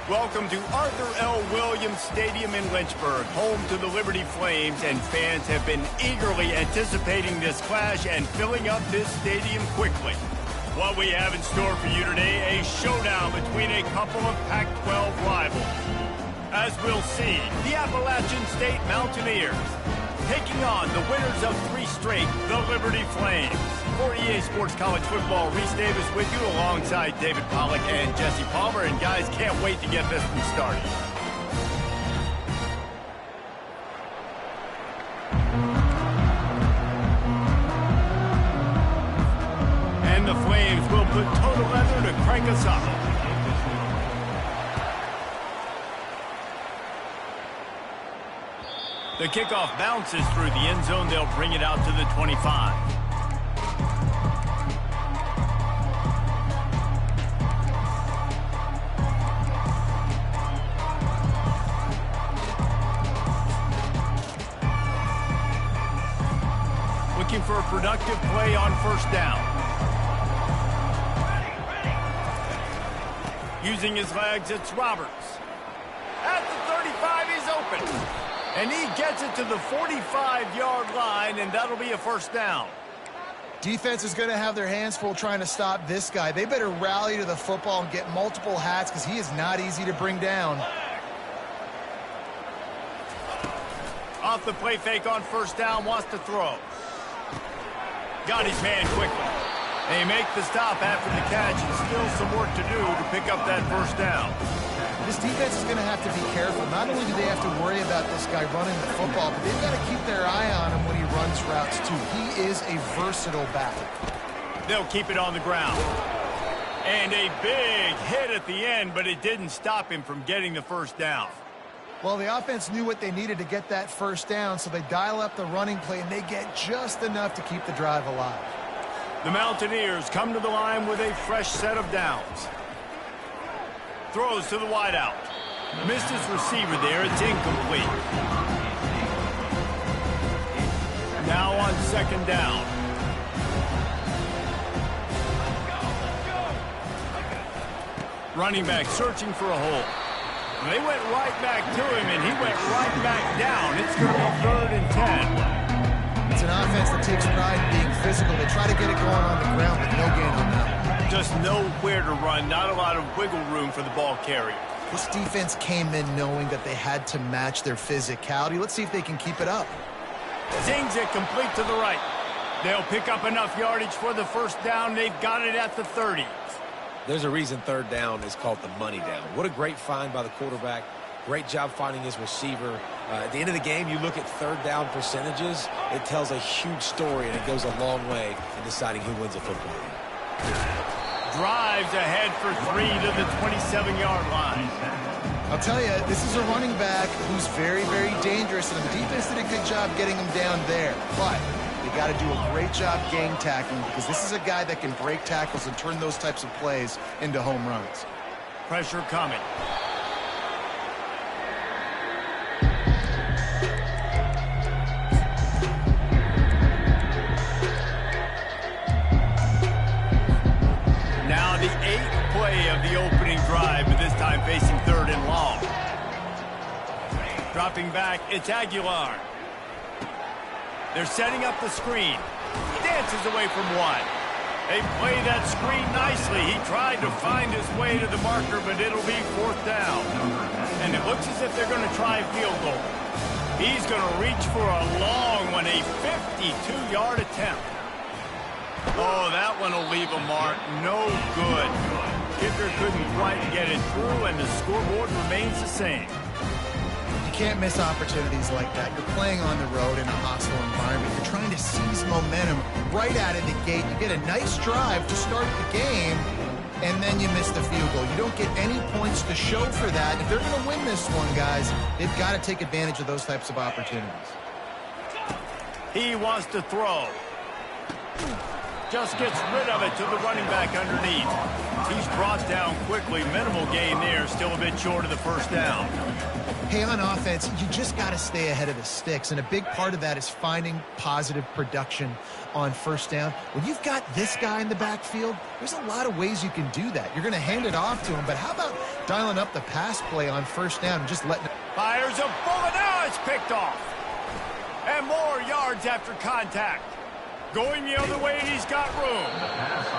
Welcome to Arthur L. Williams Stadium in Lynchburg, home to the Liberty Flames, and fans have been eagerly anticipating this clash and filling up this stadium quickly. What we have in store for you today, a showdown between a couple of Pac-12 rivals. As we'll see, the Appalachian State Mountaineers taking on the winners of 3 straight, the Liberty Flames. For EA Sports College Football, Reese Davis with you alongside David Pollack and Jesse Palmer. And guys, can't wait to get this one started. And the Flames will put total leather to crank us up. The kickoff bounces through the end zone. They'll bring it out to the 25. Looking for a productive play on first down. Using his legs, it's Roberts. At the 35, he's open. And he gets it to the 45-yard line, and that'll be a first down. Defense is going to have their hands full trying to stop this guy. They better rally to the football and get multiple hats because he is not easy to bring down. Off the play fake on first down, wants to throw. Got his man quickly. They make the stop after the catch, and still some work to do to pick up that first down. This defense is going to have to be careful. Not only do they have to worry about this guy running the football, but they've got to keep their eye on him when he runs routes, too. He is a versatile back. They'll keep it on the ground. And a big hit at the end, but it didn't stop him from getting the first down. Well, the offense knew what they needed to get that first down, so they dial up the running play, and they get just enough to keep the drive alive. The Mountaineers come to the line with a fresh set of downs. Throws to the wideout. Missed his receiver there. It's incomplete. Now on second down. Running back searching for a hole. They went right back to him, and he went right back down. It's going to be 3rd and 10. It's an offense that takes pride in being physical. They try to get it going on the ground, but no gain on that. Just nowhere to run, not a lot of wiggle room for the ball carrier. This defense came in knowing that they had to match their physicality. Let's see if they can keep it up. Zings it complete to the right. They'll pick up enough yardage for the first down. They've got it at the 30. There's a reason 3rd down is called the money down. What a great find by the quarterback. Great job finding his receiver. At the end of the game, you look at 3rd down percentages. It tells a huge story, and it goes a long way in deciding who wins a football game. Drives ahead for 3 to the 27-yard line. I'll tell you, this is a running back who's very, very dangerous, and the defense did a good job getting him down there. But they got to do a great job gang tackling because this is a guy that can break tackles and turn those types of plays into home runs. Pressure coming. Now the 8th play of the opening drive, but this time facing 3rd and long. Dropping back, it's Aguilar. They're setting up the screen. Dances away from one. They play that screen nicely. He tried to find his way to the marker, but it'll be 4th down. And it looks as if they're going to try a field goal. He's going to reach for a long one, a 52-yard attempt. Oh, that one will leave a mark. No good. Kicker couldn't quite get it through, and the scoreboard remains the same. You can't miss opportunities like that. You're playing on the road in a hostile environment. You're trying to seize momentum right out of the gate. You get a nice drive to start the game, and then you miss the field goal. You don't get any points to show for that. If they're going to win this one, guys, they've got to take advantage of those types of opportunities. He wants to throw. Just gets rid of it to the running back underneath. He's brought down quickly. Minimal gain there. Still a bit short of the first down. Hey, on offense, you just got to stay ahead of the sticks, and a big part of that is finding positive production on first down. When you've got this guy in the backfield, there's a lot of ways you can do that. You're going to hand it off to him, but how about dialing up the pass play on first down and just letting it. Fires a bullet. Now it's picked off. And more yards after contact. Going the other way, and he's got room.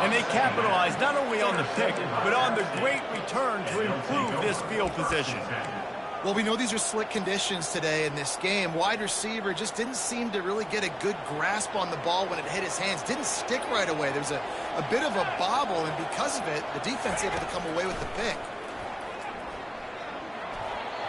And they capitalize not only on the pick, but on the great return to improve this field position. Well, we know these are slick conditions today in this game. Wide receiver just didn't seem to really get a good grasp on the ball when it hit his hands. Didn't stick right away. There was a bit of a bobble, and because of it, the defense able to come away with the pick.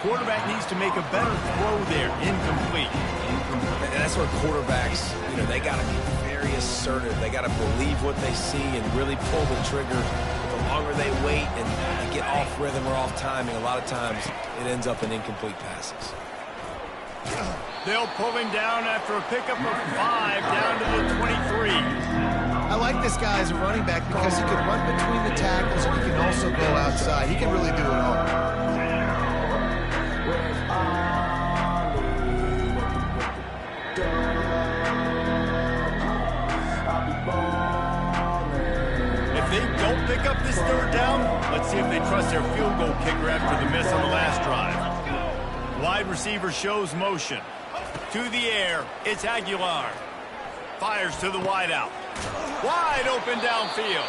Quarterback needs to make a better throw there. Incomplete. And that's where quarterbacks, they got to be very assertive. They got to believe what they see and really pull the trigger. The longer they wait and get off rhythm or off timing, a lot of times it ends up in incomplete passes. They'll pull him down after a pickup of 5 down to the 23. I like this guy as a running back because he can run between the tackles and he can also go outside. He can really do it all. If they don't pick up this third down, let's see if they trust their field goal kicker after the miss on the last drive. Wide receiver shows motion. To the air, it's Aguilar. Fires to the wideout. Wide open downfield.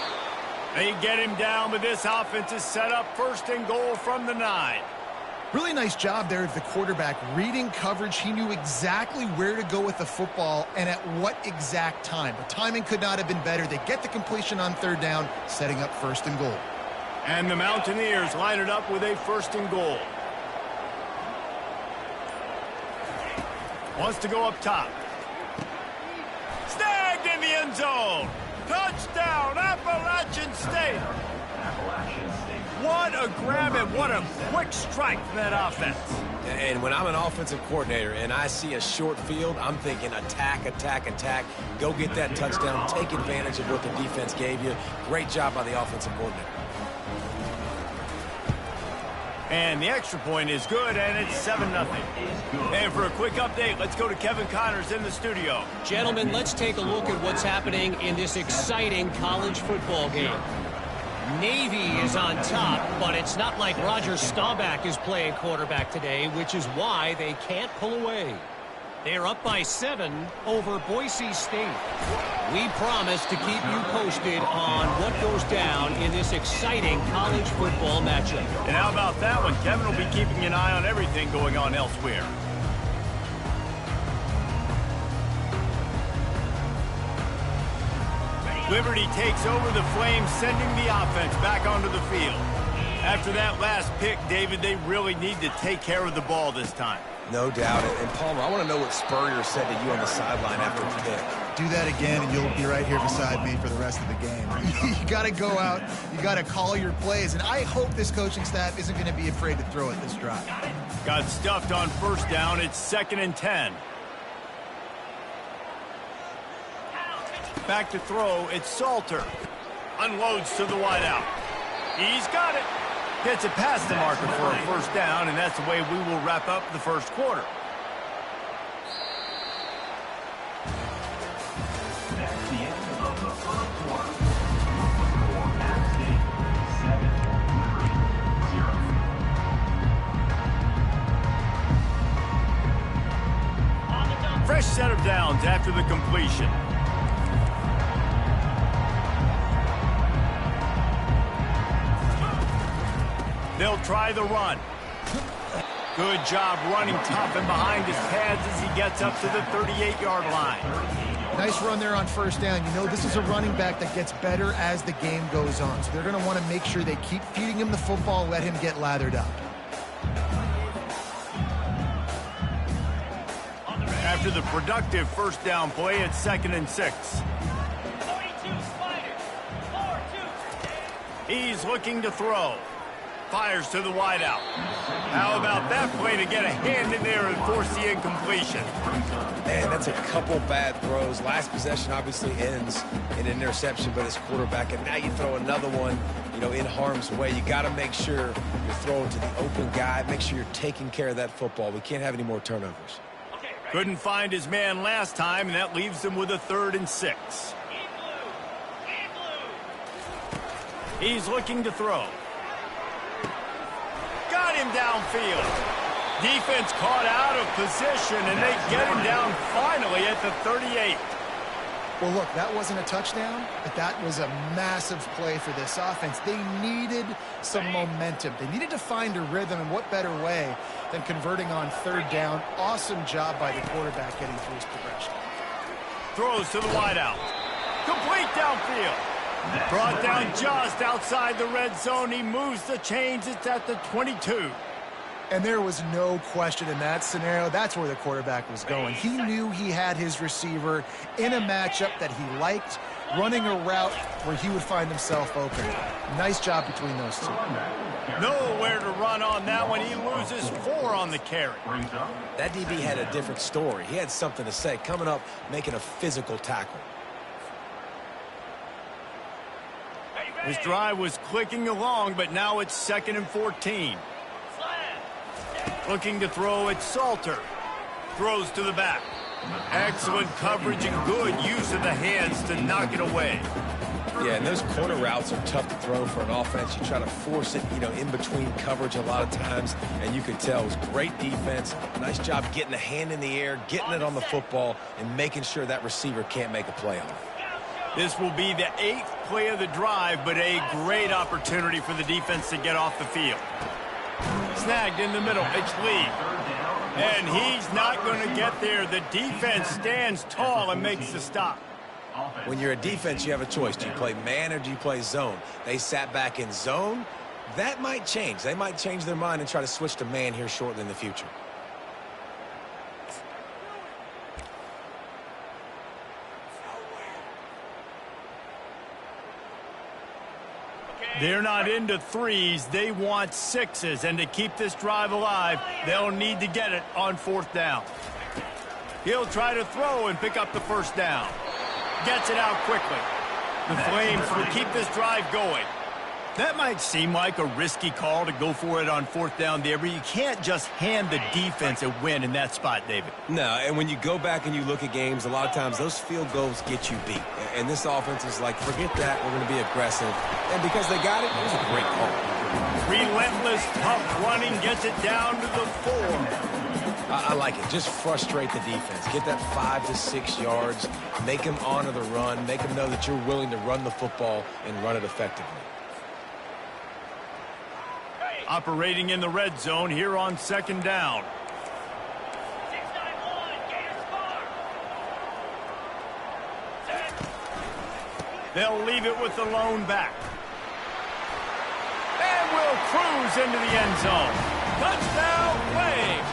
They get him down, but this offense is set up first and goal from the 9. Really nice job there of the quarterback. Reading coverage, he knew exactly where to go with the football and at what exact time. The timing could not have been better. They get the completion on third down, setting up first and goal. And the Mountaineers line it up with a first and goal. Wants to go up top. Snagged in the end zone. Touchdown, Appalachian State. What a grab and what a quick strike from that offense. And when I'm an offensive coordinator and I see a short field, I'm thinking attack, attack, attack. Go get that touchdown. Take advantage of what the defense gave you. Great job by the offensive coordinator. And the extra point is good, and it's 7-0. And for a quick update, let's go to Kevin Connors in the studio. Gentlemen, let's take a look at what's happening in this exciting college football game. Navy is on top, but it's not like Roger Staubach is playing quarterback today, which is why they can't pull away. They're up by 7 over Boise State. We promise to keep you posted on what goes down in this exciting college football matchup. And how about that one? Kevin will be keeping an eye on everything going on elsewhere. Liberty takes over the Flames, sending the offense back onto the field. After that last pick, David, they really need to take care of the ball this time. No doubt. And Palmer, I want to know what Spurrier said to you on the sideline after the pick. Do that again, and you'll be right here beside me for the rest of the game. You got to go out. You got to call your plays, and I hope this coaching staff isn't going to be afraid to throw it this drive. Got stuffed on first down. It's 2nd and 10. Back to throw. It's Salter. Unloads to the wideout. He's got it. Gets it past the marker for a first down, and that's the way we will wrap up the first quarter. That's the end of the first quarter. For App State, 7-0. Fresh set of downs after the completion. They'll try the run. Good job running tough and behind his pads as he gets up to the 38-yard line. Nice run there on first down. You know, this is a running back that gets better as the game goes on. So they're going to want to make sure they keep feeding him the football, let him get lathered up. After the productive first down play, it's 2nd and 6. He's looking to throw. Fires to the wideout. How about that play to get a hand in there and force the incompletion? Man, that's a couple bad throws. Last possession obviously ends in an interception, but it's quarterback, and now you throw another one, in harm's way. You got to make sure you're throwing to the open guy. Make sure you're taking care of that football. We can't have any more turnovers. Couldn't find his man last time, and that leaves them with a 3rd and 6. He's looking to throw. him downfield. Defense caught out of position, and they get him down finally at the 38. Well, look, that wasn't a touchdown, but that was a massive play for this offense. They needed some momentum. They needed to find a rhythm, and what better way than converting on third down. Awesome job by the quarterback getting through his progression. Throws to the wideout. Complete downfield. Brought down just outside the red zone. He moves the chains. It's at the 22. And there was no question in that scenario. That's where the quarterback was going. He knew he had his receiver in a matchup that he liked, running a route where he would find himself open. Nice job between those two. Nowhere to run on that one. He loses 4 on the carry. That DB had a different story. He had something to say, coming up, making a physical tackle. His drive was clicking along, but now it's 2nd and 14. Looking to throw, it's Salter. Throws to the back. Excellent coverage and good use of the hands to knock it away. Yeah, and those corner routes are tough to throw for an offense. You try to force it, in between coverage a lot of times, and you could tell it was great defense. Nice job getting the hand in the air, getting it on the football, and making sure that receiver can't make a play on it. This will be the 8th play of the drive, but a great opportunity for the defense to get off the field. Snagged in the middle. It's Lee. And he's not going to get there. The defense stands tall and makes the stop. When you're a defense, you have a choice. Do you play man or do you play zone? They sat back in zone. That might change. They might change their mind and try to switch to man here shortly in the future. They're not into 3s. They want 6s. And to keep this drive alive, they'll need to get it on 4th down. He'll try to throw and pick up the 1st down. Gets it out quickly. The Flames will keep this drive going. That might seem like a risky call to go for it on 4th down there, but you can't just hand the defense a win in that spot, David. No, and when you go back and you look at games, a lot of times those field goals get you beat. And this offense is like, forget that, we're going to be aggressive. And because they got it, it was a great call. Relentless, tough running, gets it down to the 4. I like it. Just frustrate the defense. Get that 5 to 6 yards. Make them honor the run. Make them know that you're willing to run the football and run it effectively. Operating in the red zone here on 2nd down. They'll leave it with the lone back. And will cruise into the end zone. Touchdown, Flames!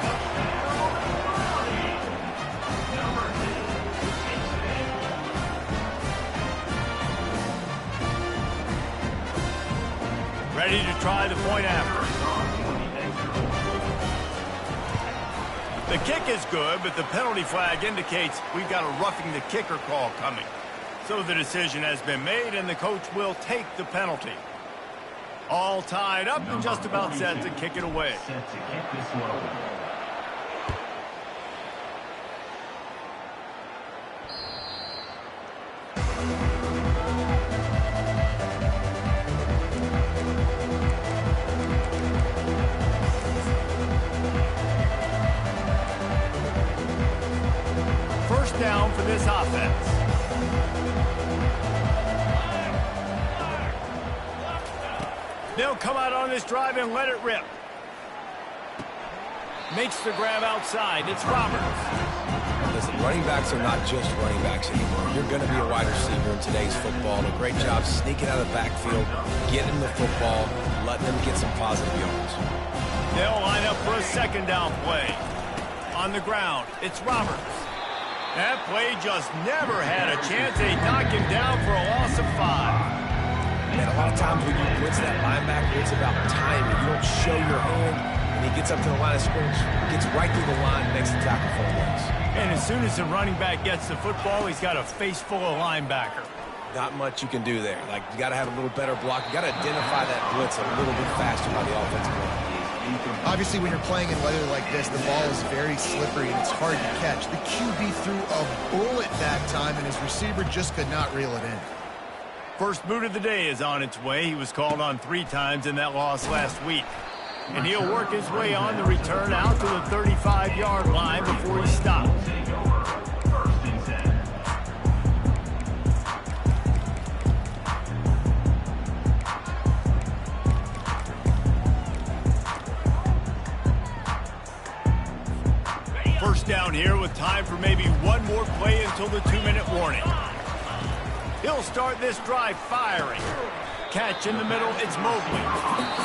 Ready to try the point after. The kick is good, but the penalty flag indicates we've got a roughing the kicker call coming. So the decision has been made, and the coach will take the penalty. All tied up and just about set to kick it away. Set to kick this one away. Down for this offense. They'll come out on this drive and let it rip. Makes the grab outside. It's Roberts. Listen, running backs are not just running backs anymore. You're going to be a wide receiver in today's football. A great job sneaking out of the backfield, getting the football, letting them get some positive yards. They'll line up for a 2nd down play. On the ground, it's Roberts. That play just never had a chance. They knock him down for a loss of 5. And a lot of times when you blitz that linebacker, it's about timing. You don't show your hand, and he gets up to the line of scrimmage, gets right through the line, makes the tackle for a loss. And as soon as the running back gets the football, he's got a face full of linebacker. Not much you can do there. Like, you got to have a little better block. You got to identify that blitz a little bit faster by the offensive line. Obviously, when you're playing in weather like this, the ball is very slippery and it's hard to catch. The QB threw a bullet that time, and his receiver just could not reel it in. First boot of the day is on its way. He was called on 3 times in that loss last week. And he'll work his way on the return out to the 35-yard line before he stops. First down here with time for maybe one more play until the 2-minute warning. He'll start this drive firing. Catch in the middle, it's Mobley.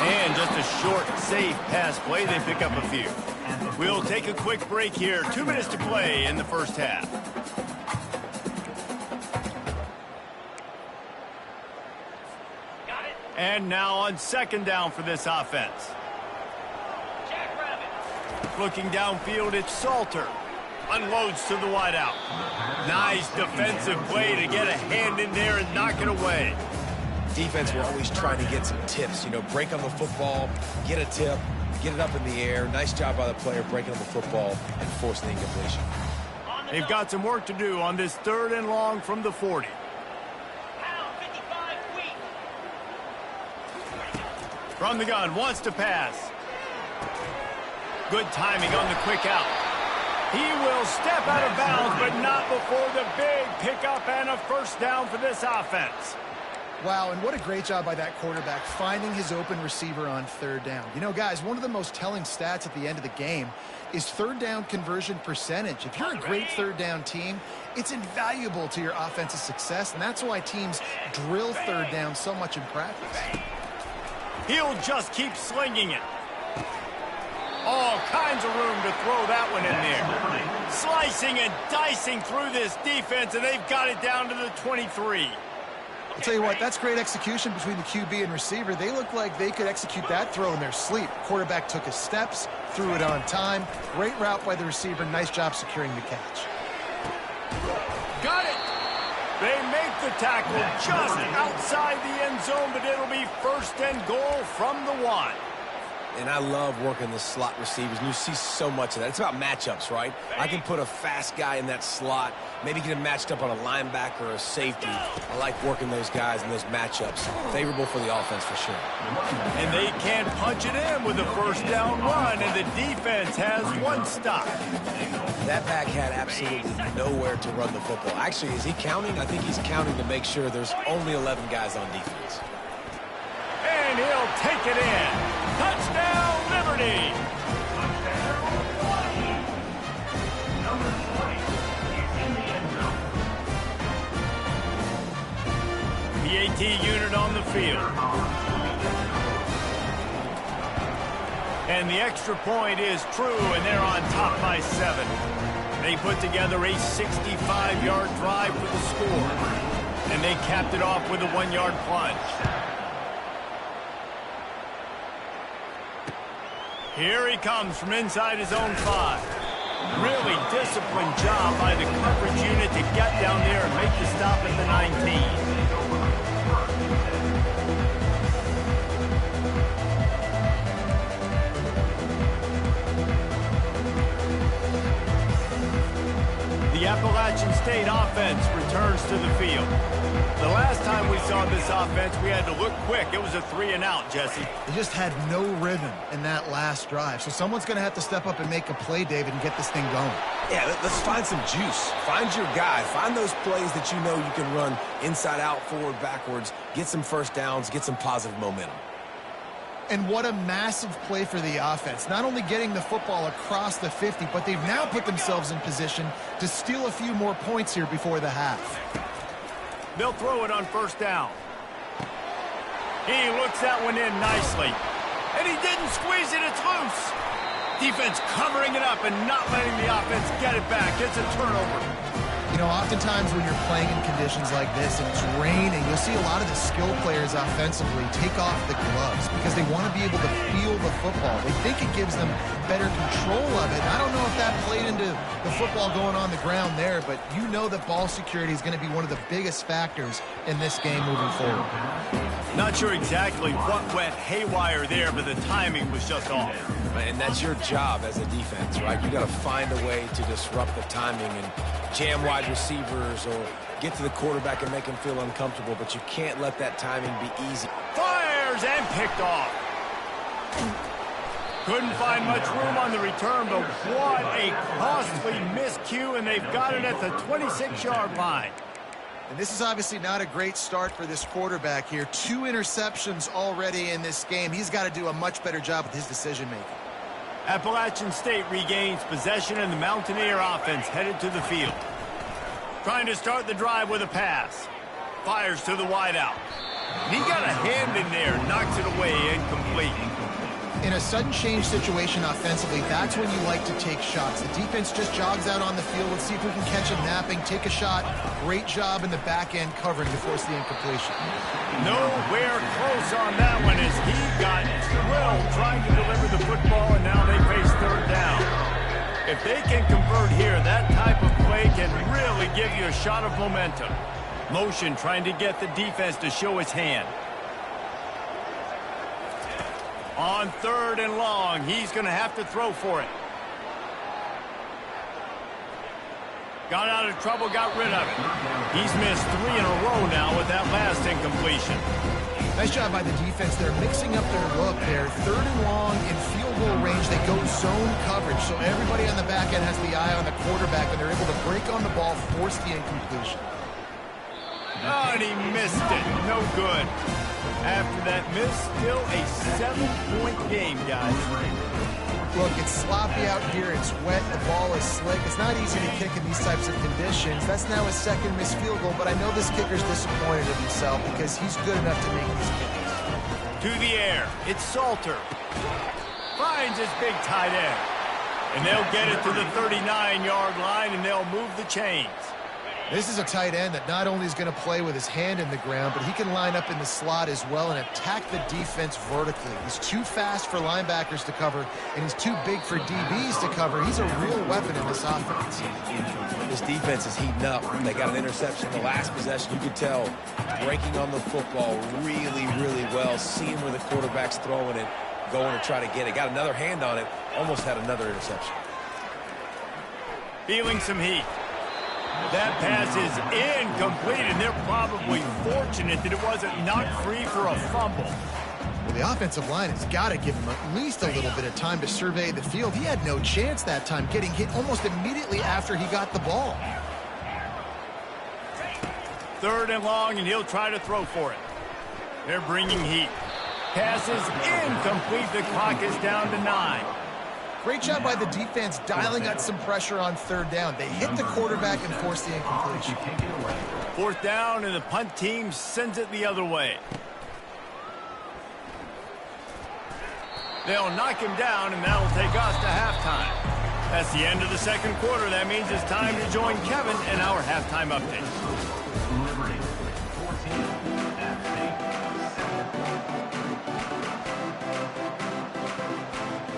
And just a short, safe pass play, they pick up a few. We'll take a quick break here. 2 minutes to play in the first half. And now on second down for this offense. Looking downfield, it's Salter. Unloads to the wideout. Nice defensive play to get a hand in there and knock it away. Defense will always try to get some tips. You know, break on the football, get a tip, get it up in the air. Nice job by the player breaking on the football and forcing the incompletion. They've got some work to do on this 3rd and long from the 40. From the gun, wants to pass. Good timing on the quick out. He will step out of bounds, but not before the big pickup and a first down for this offense. Wow, and what a great job by that quarterback finding his open receiver on 3rd down. You know, guys, one of the most telling stats at the end of the game is 3rd down conversion percentage. If you're a great 3rd down team, it's invaluable to your offensive success, and that's why teams drill 3rd down so much in practice. He'll just keep slinging it. All kinds of room to throw that one in there. Slicing and dicing through this defense, and they've got it down to the 23. I'll tell you what, that's great execution between the QB and receiver. They look like they could execute that throw in their sleep. Quarterback took his steps, threw it on time. Great route by the receiver. Nice job securing the catch. Got it. They make the tackle just outside the end zone, but it'll be 1st and goal from the 1. And I love working the slot receivers, and you see so much of that. It's about matchups, right? I can put a fast guy in that slot, maybe get him matched up on a linebacker or a safety. I like working those guys in those matchups. Favorable for the offense for sure. And they can punch it in with a 1st down run, and the defense has 1 stop. That back had absolutely nowhere to run the football. Actually, is he counting? I think he's counting to make sure there's only 11 guys on defense. And he'll take it in. Touchdown, Liberty! The AT unit on the field. And the extra point is true, and they're on top by 7. They put together a 65-yard drive for the score. And they capped it off with a 1-yard plunge. Here he comes from inside his own 5. Really disciplined job by the coverage unit to get down there and make the stop at the 19. The Appalachian State offense returns to the field. The last time we saw this offense, we had to look quick. It was a 3-and-out, Jesse. They just had no rhythm in that last drive. So someone's going to have to step up and make a play, David, and get this thing going. Yeah, let's find some juice. Find your guy. Find those plays that you know you can run inside out, forward, backwards, get some first downs, get some positive momentum. And what a massive play for the offense. Not only getting the football across the 50, but they've now put themselves in position to steal a few more points here before the half. They'll throw it on 1st down. He looks that one in nicely. And he didn't squeeze it, it's loose. Defense covering it up and not letting the offense get it back. It's a turnover. You know, oftentimes when you're playing in conditions like this and it's raining, you'll see a lot of the skill players offensively take off the gloves because they want to be able to feel the football. They think it gives them better control of it. I don't know if that played into the football going on the ground there, but you know that ball security is going to be one of the biggest factors in this game moving forward. Not sure exactly what went haywire there, but the timing was just off. And that's your job as a defense, right? You got to find a way to disrupt the timing and jam wide receivers or get to the quarterback and make him feel uncomfortable, but you can't let that timing be easy. Fires and picked off. Couldn't find much room on the return, but what a costly miscue, and they've got it at the 26-yard line. And this is obviously not a great start for this quarterback here. 2 interceptions already in this game. He's got to do a much better job with his decision-making. Appalachian State regains possession, and the Mountaineer offense headed to the field. Trying to start the drive with a pass. Fires to the wideout. He got a hand in there, knocks it away, incomplete. In a sudden change situation offensively, that's when you like to take shots. The defense just jogs out on the field. Let's see if we can catch him napping, take a shot. Great job in the back end covering to force the incompletion. Nowhere close on that one as he got drilled trying to deliver the football, and now they face third down. If they can convert here, that type of play can really give you a shot of momentum. Motion trying to get the defense to show its hand. On 3rd and long, he's going to have to throw for it. Got out of trouble, got rid of it. He's missed 3 in a row now with that last incompletion. Nice job by the defense. They're mixing up their look there. 3rd and long in field goal range. They go zone coverage, so everybody on the back end has the eye on the quarterback, and they're able to break on the ball, force the incompletion. Oh, and he missed it. No good. After that miss, still a 7-point game, guys. Look, it's sloppy out here. It's wet. The ball is slick. It's not easy to kick in these types of conditions. That's now his 2nd missed field goal, but I know this kicker's disappointed in himself because he's good enough to make these kicks. To the air. It's Salter. Finds his big tight end. And they'll get it to the 39-yard line, and they'll move the chains. This is a tight end that not only is going to play with his hand in the ground, but he can line up in the slot as well and attack the defense vertically. He's too fast for linebackers to cover, and he's too big for DBs to cover. He's a real weapon in this offense. This defense is heating up. They got an interception the last possession. You could tell breaking on the football really, really well, seeing where the quarterback's throwing it, going to try to get it. Got another hand on it, almost had another interception. Feeling some heat. That pass is incomplete, and they're probably fortunate that it wasn't knocked free for a fumble. Well, the offensive line has got to give him at least a little bit of time to survey the field. He had no chance that time, getting hit almost immediately after he got the ball. 3rd and long, and he'll try to throw for it. They're bringing heat. Pass is incomplete. The clock is down to 9. Great job by the defense dialing up some pressure on 3rd down. They hit the quarterback and force the incompletion. 4th down, and the punt team sends it the other way. They'll knock him down, and that'll take us to halftime. That's the end of the 2nd quarter. That means it's time to join Kevin in our halftime update.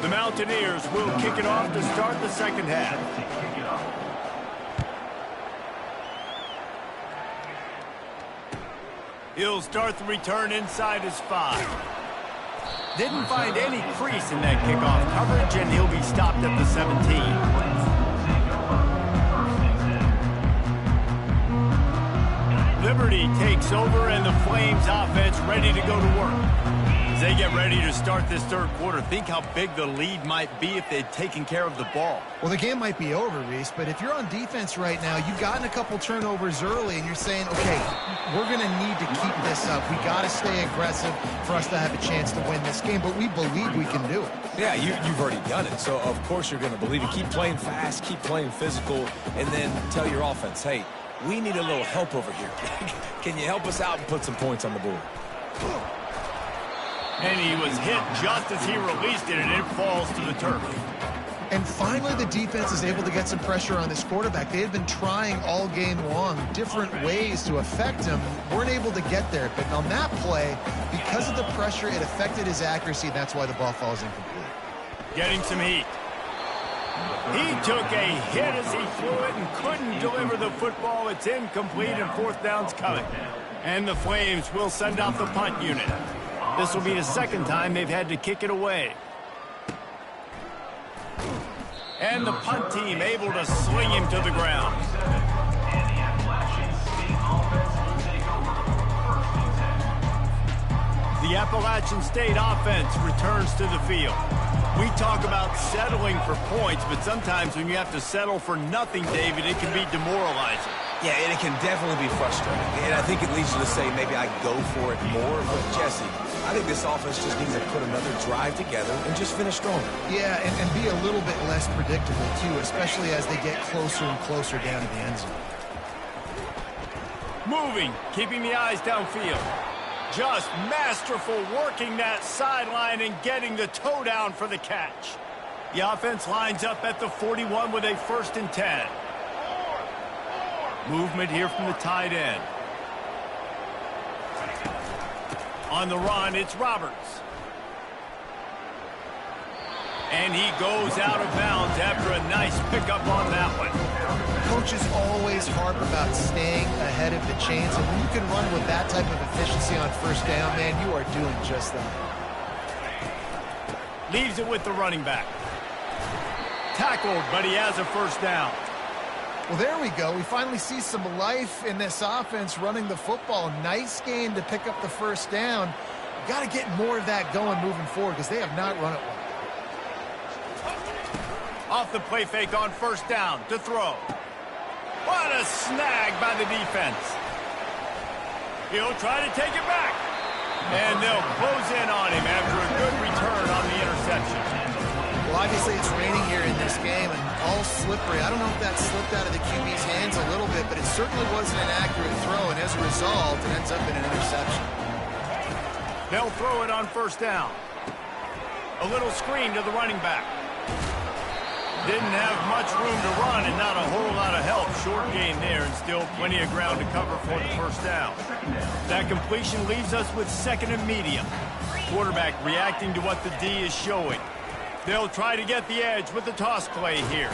The Mountaineers will kick it off to start the 2nd half. He'll start the return inside his 5. Didn't find any crease in that kickoff coverage, and he'll be stopped at the 17. Liberty takes over, and the Flames offense ready to go to work. As they get ready to start this 3rd quarter, think how big the lead might be if they'd taken care of the ball. Well, the game might be over, Reese, but if you're on defense right now, you've gotten a couple turnovers early, and you're saying, okay, we're going to need to keep this up. We got to stay aggressive for us to have a chance to win this game, but we believe we can do it. Yeah, you've already done it, so of course you're going to believe it. Keep playing fast, keep playing physical, and then tell your offense, hey, we need a little help over here. Can you help us out and put some points on the board? And he was hit just as he released it, and it falls to the turf. And finally, the defense is able to get some pressure on this quarterback. They had been trying all game long different ways to affect him. Weren't able to get there. But on that play, because of the pressure, it affected his accuracy. That's why the ball falls incomplete. Getting some heat. He took a hit as he threw it and couldn't deliver the football. It's incomplete, and 4th down's coming. And the Flames will send out the punt unit. This will be the 2nd time they've had to kick it away. And the punt team able to sling him to the ground. The Appalachian State offense returns to the field. We talk about settling for points, but sometimes when you have to settle for nothing, David, it can be demoralizing. Yeah, and it can definitely be frustrating. And I think it leads you to say maybe I go for it more. But, Jesse, I think this offense just needs to put another drive together and just finish stronger. Yeah, and be a little bit less predictable, too, especially as they get closer and closer down to the end zone. Moving, keeping the eyes downfield. Just masterful working that sideline and getting the toe down for the catch. The offense lines up at the 41 with a 1st and 10. Movement here from the tight end. On the run, it's Roberts. And he goes out of bounds after a nice pickup on that one. Coaches always harp about staying ahead of the chains, and when you can run with that type of efficiency on 1st down, man, you are doing just that. Leaves it with the running back. Tackled, but he has a 1st down. Well, there we go. We finally see some life in this offense running the football. Nice game to pick up the 1st down. Got to get more of that going moving forward because they have not run it well. Off the play fake on 1st down to throw. What a snag by the defense. He'll try to take it back. And they'll close in on him after a good return on the interception. Well, obviously it's raining here in this game and all slippery. I don't know if that slipped out of the QB's hands a little bit, but it certainly wasn't an accurate throw, and as a result, it ends up in an interception. They'll throw it on 1st down. A little screen to the running back. Didn't have much room to run and not a whole lot of help. Short gain there and still plenty of ground to cover for the 1st down. That completion leaves us with 2nd and medium. Quarterback reacting to what the D is showing. They'll try to get the edge with the toss play here.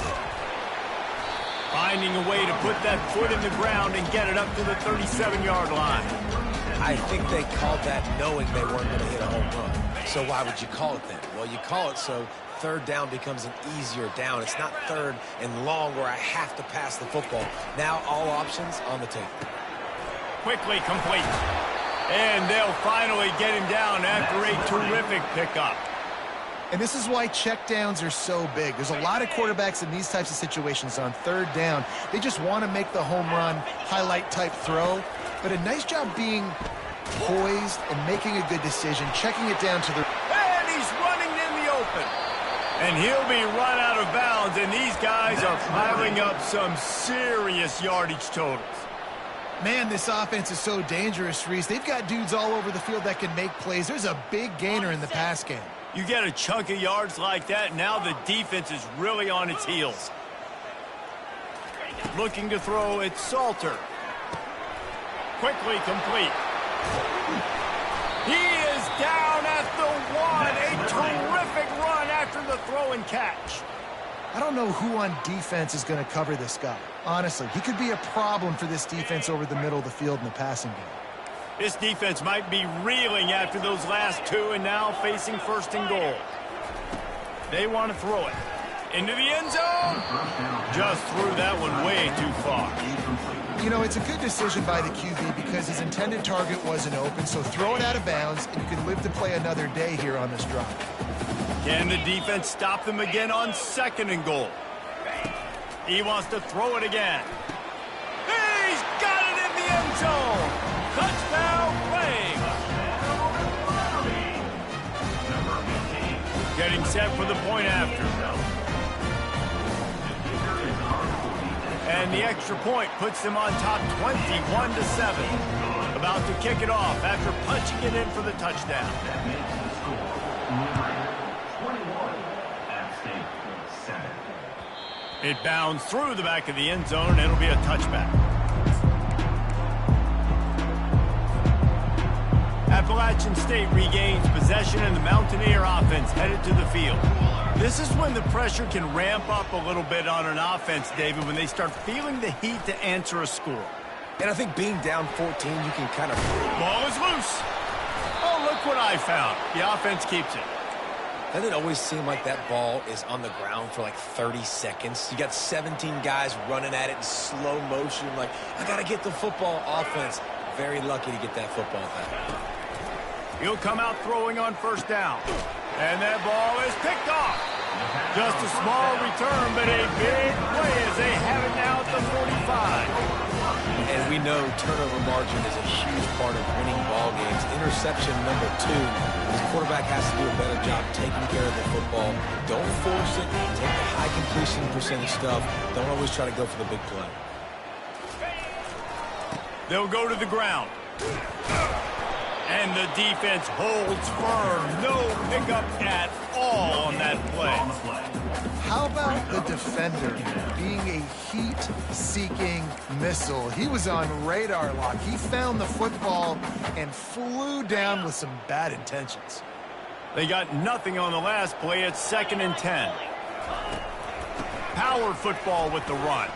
Finding a way to put that foot in the ground and get it up to the 37-yard line. I think they called that knowing they weren't going to hit a home run. So why would you call it then? Well, you call it so 3rd down becomes an easier down. It's not 3rd and long where I have to pass the football. Now all options on the table. Quickly complete. And they'll finally get him down after a terrific pickup. And this is why checkdowns are so big. There's a lot of quarterbacks in these types of situations on 3rd down. They just want to make the home run, highlight type throw. But a nice job being poised and making a good decision, checking it down to the... And he's running in the open. And he'll be run out of bounds, and these guys are piling up some serious yardage totals. Man, this offense is so dangerous, Reese. They've got dudes all over the field that can make plays. There's a big gainer in the pass game. You get a chunk of yards like that, now the defense is really on its heels. Looking to throw, it's Salter. Quickly complete. He is down at the 1. A terrific run after the throw and catch. I don't know who on defense is going to cover this guy. Honestly, he could be a problem for this defense over the middle of the field in the passing game. This defense might be reeling after those last 2 and now facing 1st and goal. They want to throw it. Into the end zone. Just threw that one way too far. You know, it's a good decision by the QB because his intended target wasn't open, so throw it out of bounds, and you can live to play another day here on this drive. Can the defense stop them again on 2nd and goal? He wants to throw it again. He's got it in the end zone. Touchdown, Flames. Getting set for the point after. And the extra point puts them on top 21-7. About to kick it off after punching it in for the touchdown. It bounds through the back of the end zone, and it'll be a touchback. Appalachian State regains possession, and the Mountaineer offense headed to the field. This is when the pressure can ramp up a little bit on an offense, David, when they start feeling the heat to answer a score. And I think being down 14, you can kind of... Ball is loose. Oh, look what I found. The offense keeps it. Doesn't it always seem like that ball is on the ground for like 30 seconds? You got 17 guys running at it in slow motion. Like, I got to get the football. Offense, very lucky to get that football back. He'll come out throwing on first down. And that ball is picked off. Just a small return, but a big play as they have it now at the 45. And we know turnover margin is a huge part of winning ball games. Interception number 2. The quarterback has to do a better job taking care of the football. Don't force it. Take the high completion percentage stuff. Don't always try to go for the big play. They'll go to the ground. And the defense holds firm. No pickup at all on that play. How about the defender being a heat-seeking missile? He was on radar lock. He found the football and flew down with some bad intentions. They got nothing on the last play. It's 2nd and 10. Power football with the run.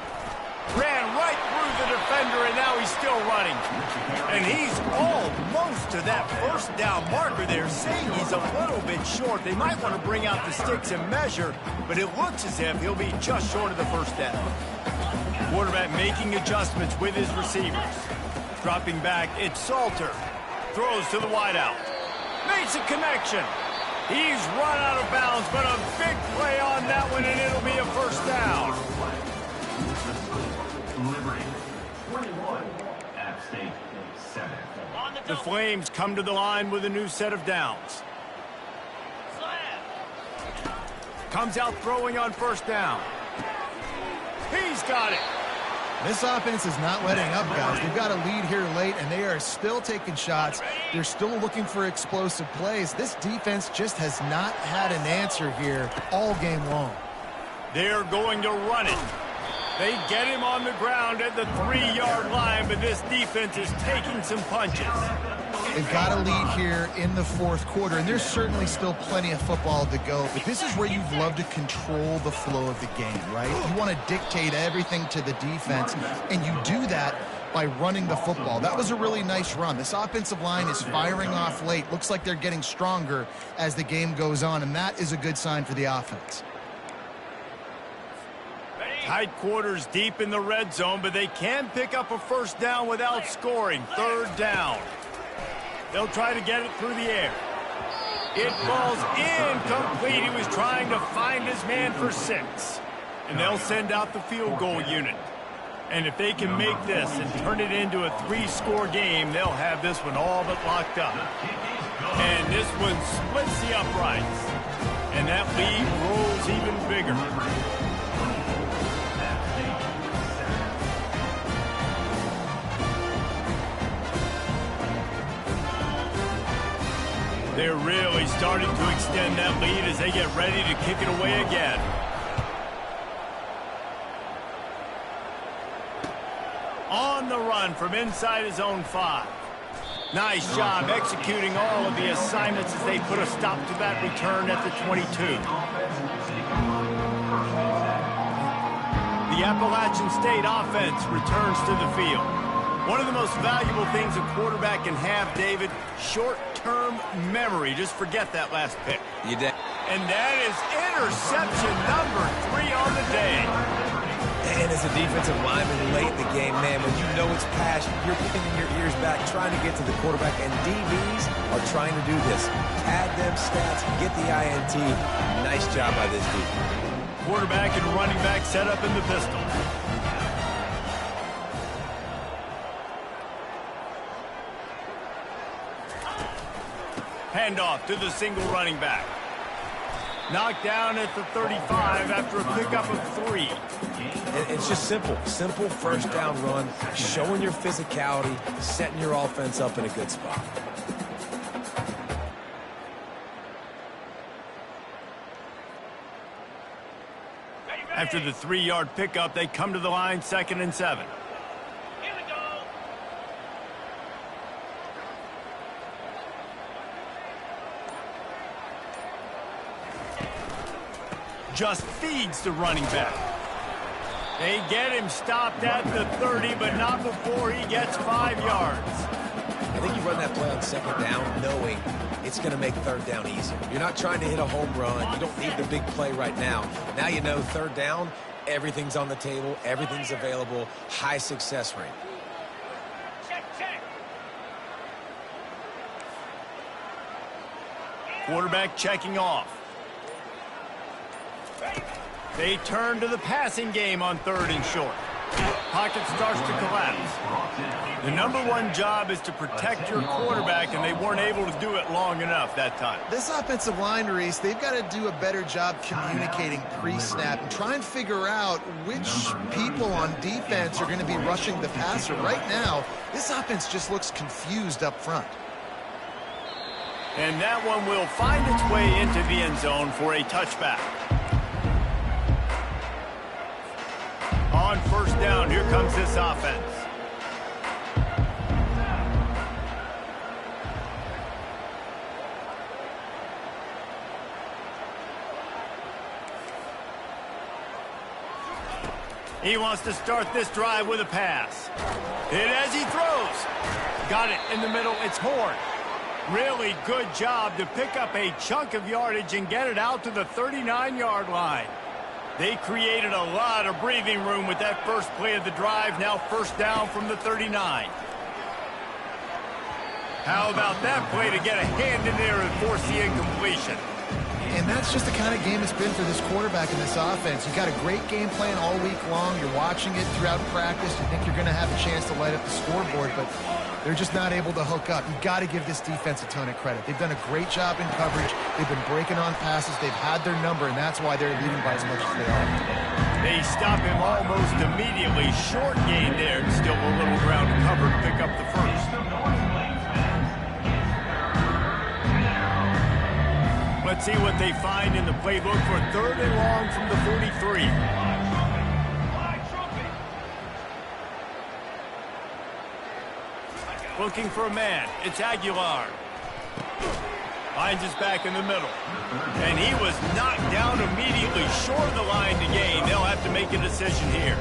Ran right through the defender, and now he's still running. And he's almost to that first down marker there, saying he's a little bit short. They might want to bring out the sticks and measure, but it looks as if he'll be just short of the first down. Quarterback making adjustments with his receivers. Dropping back, it's Salter. Throws to the wideout. Makes a connection. He's run out of bounds, but a big play on that one, and it'll be a first down. Liberty 21, App State 7. The Flames come to the line with a new set of downs. Comes out throwing on first down. He's got it. This offense is not letting up, guys. They've got a lead here late, and they are still taking shots. They're still looking for explosive plays. This defense just has not had an answer here all game long. They're going to run it. They get him on the ground at the 3-yard line, but this defense is taking some punches. They've got a lead here in the 4th quarter, and there's certainly still plenty of football to go, but this is where you've loved to control the flow of the game, right? You want to dictate everything to the defense, and you do that by running the football. That was a really nice run. This offensive line is firing off late. Looks like they're getting stronger as the game goes on, and that is a good sign for the offense. Tight quarters deep in the red zone, but they can pick up a first down without scoring. 3rd down. They'll try to get it through the air. It falls incomplete. He was trying to find his man for 6. And they'll send out the field goal unit. And if they can make this and turn it into a 3-score game, they'll have this one all but locked up. And this one splits the uprights. And that lead rolls even bigger. They're really starting to extend that lead as they get ready to kick it away again. On the run from inside his own 5. Nice job executing all of the assignments as they put a stop to that return at the 22. The Appalachian State offense returns to the field. One of the most valuable things a quarterback can have, David, short-term memory. Just forget that last pick. You did. And that is interception number 3 on the day. And as a defensive lineman late in the game, man, when you know it's passion, you're pinning your ears back, trying to get to the quarterback, and DBs are trying to do this. Add them stats, get the INT. Nice job by this DB. Quarterback and running back set up in the pistol. Handoff to the single running back. Knocked down at the 35 after a pickup of 3. It's just simple. Simple first down run, showing your physicality, setting your offense up in a good spot. After the 3-yard pickup, they come to the line, 2nd and 7. Just feeds the running back. They get him stopped at the 30, but not before he gets 5 yards. I think you run that play on 2nd down knowing it's going to make 3rd down easier. You're not trying to hit a home run. You don't need the big play right now. Now you know 3rd down, everything's on the table, everything's available, high success rate. Quarterback checking off. They turn to the passing game on 3rd and short. Pocket starts to collapse. The number one job is to protect your quarterback, and they weren't able to do it long enough that time. This offensive line, Reese, they've got to do a better job communicating pre-snap and try and figure out which people on defense are going to be rushing the passer. Right now, this offense just looks confused up front. And that one will find its way into the end zone for a touchback. On 1st down, here comes this offense. He wants to start this drive with a pass. Hit as he throws. Got it in the middle. It's Horn. Really good job to pick up a chunk of yardage and get it out to the 39-yard line. They created a lot of breathing room with that first play of the drive. Now 1st down from the 39. How about that play to get a hand in there and force the incompletion? And that's just the kind of game it's been for this quarterback in this offense. You've got a great game plan all week long. You're watching it throughout practice. You think you're going to have a chance to light up the scoreboard, but they're just not able to hook up. You've got to give this defense a ton of credit. They've done a great job in coverage. They've been breaking on passes. They've had their number, and that's why they're leading by as much as they are. They stop him almost immediately. Short gain there, and still a little ground to cover to pick up the first. Let's see what they find in the playbook for 3rd and long from the 43. Looking for a man. It's Aguilar. Finds his back in the middle. And he was knocked down immediately short of the line to gain. They'll have to make a decision here.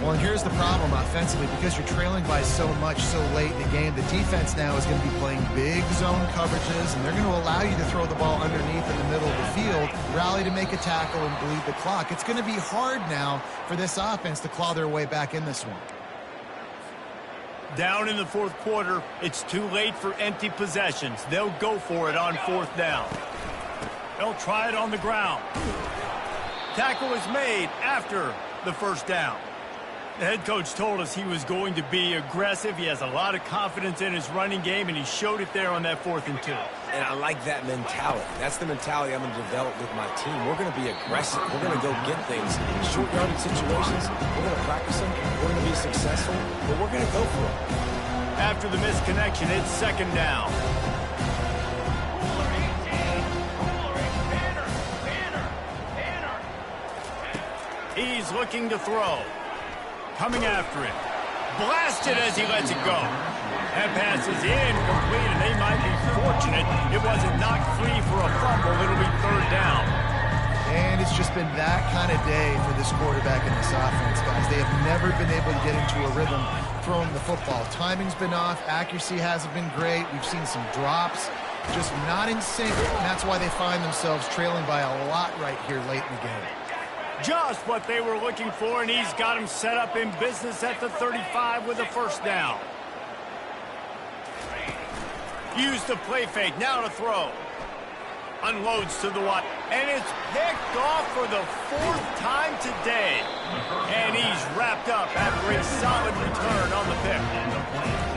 Well, and here's the problem offensively. Because you're trailing by so much so late in the game, the defense now is going to be playing big zone coverages, and they're going to allow you to throw the ball underneath in the middle of the field, rally to make a tackle, and bleed the clock. It's going to be hard now for this offense to claw their way back in this one. Down in the 4th quarter, it's too late for empty possessions. They'll go for it on 4th down. They'll try it on the ground. Tackle is made after the 1st down. The head coach told us he was going to be aggressive. He has a lot of confidence in his running game, and he showed it there on that 4th and 2. And I like that mentality. That's the mentality I'm going to develop with my team. We're going to be aggressive. We're going to go get things. Short yardage situations, we're going to practice them. We're going to be successful, but we're going to go for it. After the misconnection, it's 2nd down. He's looking to throw. Coming after it. Blasted as he lets it go. That pass is incomplete, and they might be fortunate it wasn't knocked free for a fumble. It'll be 3rd down. And it's just been that kind of day for this quarterback in this offense, guys. They have never been able to get into a rhythm throwing the football. Timing's been off. Accuracy hasn't been great. We've seen some drops. Just not in sync, and that's why they find themselves trailing by a lot right here late in the game. Just what they were looking for, and he's got him set up in business at the 35 with a 1st down. Use the play fake, now to throw. Unloads to the wide, and it's picked off for the 4th time today. And he's wrapped up after a solid return on the pick.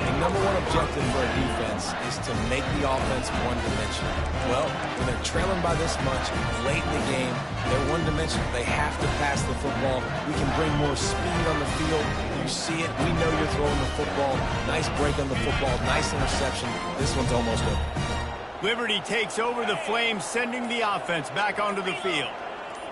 The number one objective for a defense is to make the offense one-dimensional. Well, when they're trailing by this much late in the game, they're one-dimensional. They have to pass the football. We can bring more speed on the field. You see it. We know you're throwing the football. Nice break on the football. Nice interception. This one's almost over. Liberty takes over the Flames, sending the offense back onto the field.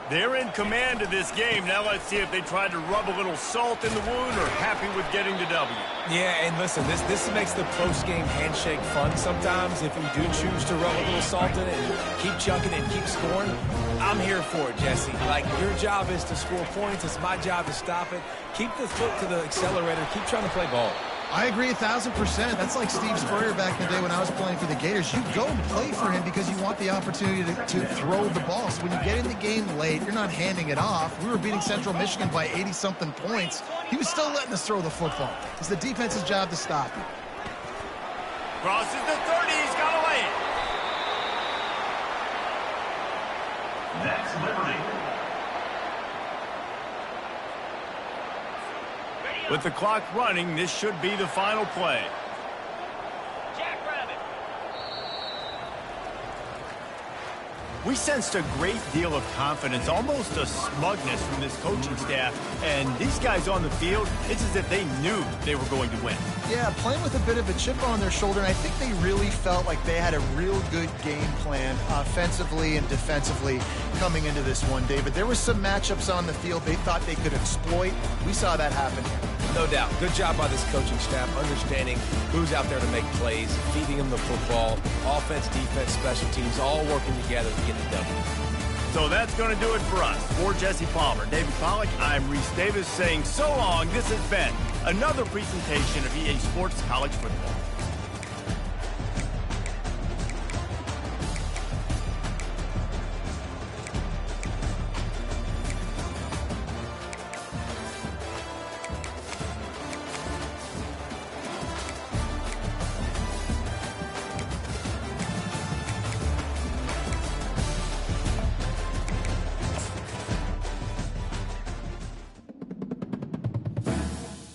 They're in command of this game. Now let's see if they try to rub a little salt in the wound or happy with getting the W. Yeah, and listen, this makes the post-game handshake fun sometimes. If you do choose to rub a little salt in it and keep chucking and keep scoring, I'm here for it, Jesse. Like, your job is to score points. It's my job to stop it. Keep the foot to the accelerator. Keep trying to play ball. I agree 1,000%. That's like Steve Spurrier back in the day when I was playing for the Gators. You go and play for him because you want the opportunity to throw the ball. So when you get in the game late, you're not handing it off. We were beating Central Michigan by 80-something points. He was still letting us throw the football. It's the defense's job to stop him. Crosses the 30. He's got away. Next Liberty. With the clock running, this should be the final play. We sensed a great deal of confidence, almost a smugness from this coaching staff. And these guys on the field, it's as if they knew they were going to win. Yeah, playing with a bit of a chip on their shoulder, and I think they really felt like they had a real good game plan offensively and defensively coming into this one, David. There were some matchups on the field they thought they could exploit. We saw that happen here. No doubt. Good job by this coaching staff, understanding who's out there to make plays, feeding them the football, offense, defense, special teams, all working together to get the W. So that's going to do it for us. For Jesse Palmer, David Pollack, I'm Reese Davis saying so long. This has been another presentation of EA Sports College Football.